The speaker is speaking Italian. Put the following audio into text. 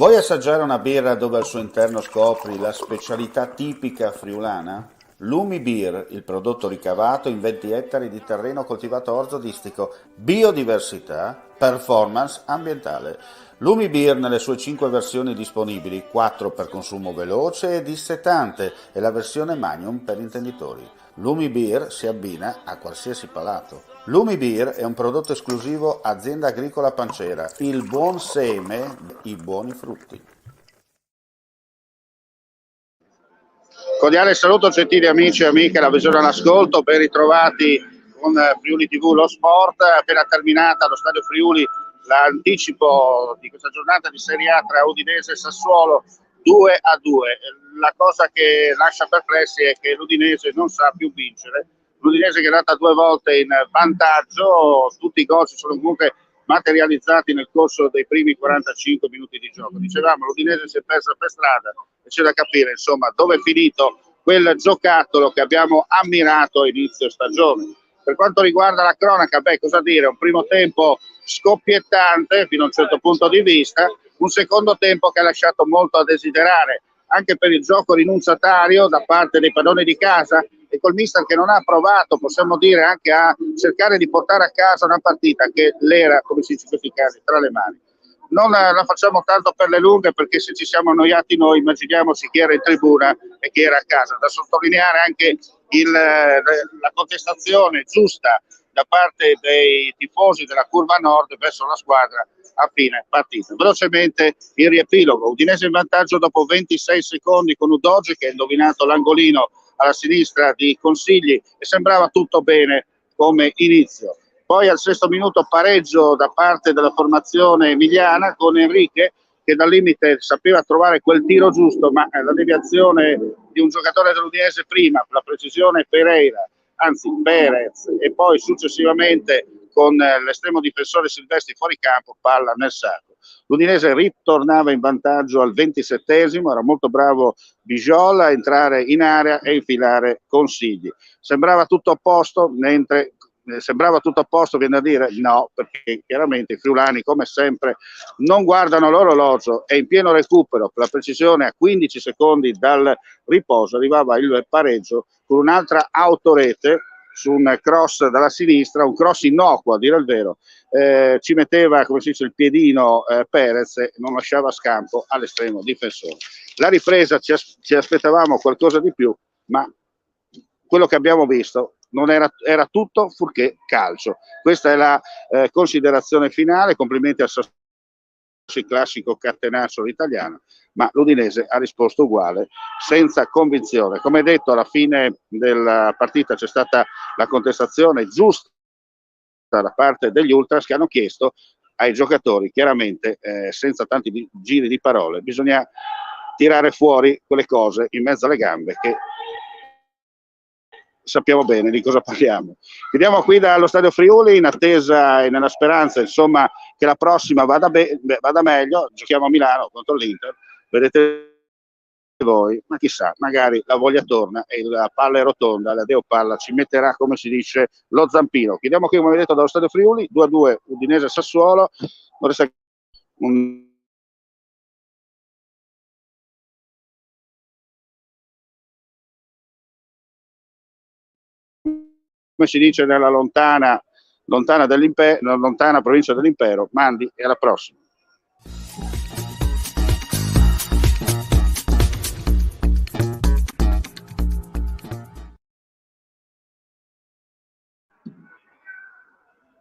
Vuoi assaggiare una birra dove al suo interno scopri la specialità tipica friulana? Lumi Beer, il prodotto ricavato in 20 ettari di terreno coltivato orzodistico, biodiversità, performance ambientale. Lumi Beer nelle sue 5 versioni disponibili, 4 per consumo veloce e dissetante e la versione Magnum per intenditori. Lumi Beer si abbina a qualsiasi palato. Lumi Beer è un prodotto esclusivo Azienda Agricola Pancera, il buon seme, i buoni frutti. Cordiale saluto gentili amici e amiche, la visione all'ascolto, ben ritrovati con Friuli TV Lo Sport, appena terminata allo Stadio Friuli l'anticipo di questa giornata di Serie A tra Udinese e Sassuolo 2-2. La cosa che lascia perplessi è che l'Udinese non sa più vincere, l'Udinese che è andata 2 volte in vantaggio, tutti i gol si sono comunque materializzati nel corso dei primi 45 minuti di gioco. Dicevamo, l'Udinese si è persa per strada e c'è da capire insomma dove è finito quel giocattolo che abbiamo ammirato a inizio stagione. Per quanto riguarda la cronaca, cosa dire, un primo tempo scoppiettante fino a un certo punto di vista, un secondo tempo che ha lasciato molto a desiderare, anche per il gioco rinunciatario da parte dei padroni di casa e col mister che non ha provato, possiamo dire, anche a cercare di portare a casa una partita che l'era, come si dice in questi casi, tra le mani. Non la facciamo tanto per le lunghe perché se ci siamo annoiati noi immaginiamoci chi era in tribuna e chi era a casa. Da sottolineare anche la contestazione giusta da parte dei tifosi della curva nord verso la squadra a fine partita. Velocemente il riepilogo, Udinese in vantaggio dopo 26 secondi con Udogi che ha indovinato l'angolino alla sinistra di Consigli e sembrava tutto bene come inizio. Poi al sesto minuto pareggio da parte della formazione emiliana con Enrique che dal limite sapeva trovare quel tiro giusto, ma la deviazione di un giocatore dell'Udinese prima, per la precisione Pereira, anzi Perez, e poi successivamente con l'estremo difensore Silvestri fuori campo, palla nel sacco. L'Udinese ritornava in vantaggio al 27esimo, era molto bravo Bijol a entrare in area e infilare Consigli. Sembrava tutto a posto, viene a dire no, perché chiaramente i friulani come sempre non guardano l'orologio e in pieno recupero, per la precisione a 15 secondi dal riposo, arrivava il pareggio con un'altra autorete su un cross dalla sinistra, un cross innocuo a dire il vero, ci metteva, come si dice, il piedino Perez e non lasciava scampo all'estremo difensore. La ripresa ci aspettavamo qualcosa di più, ma quello che abbiamo visto non era tutto fuorché calcio. Questa è la considerazione finale, complimenti al Sassuolo, il classico catenaccio italiano, ma l'Udinese ha risposto uguale, senza convinzione. Come detto, alla fine della partita c'è stata la contestazione giusta da parte degli Ultras che hanno chiesto ai giocatori, chiaramente senza tanti giri di parole, bisogna tirare fuori quelle cose in mezzo alle gambe che sappiamo bene di cosa parliamo. Chiudiamo qui dallo Stadio Friuli in attesa e nella speranza insomma che la prossima vada meglio. Giochiamo a Milano contro l'Inter, vedete voi, ma chissà, magari la voglia torna e la palla è rotonda, la Deo Palla ci metterà, come si dice, lo zampino. Chiudiamo qui, come detto, dallo Stadio Friuli, 2-2 Udinese Sassuolo. Come si dice nella lontana provincia dell'impero, mandi e alla prossima.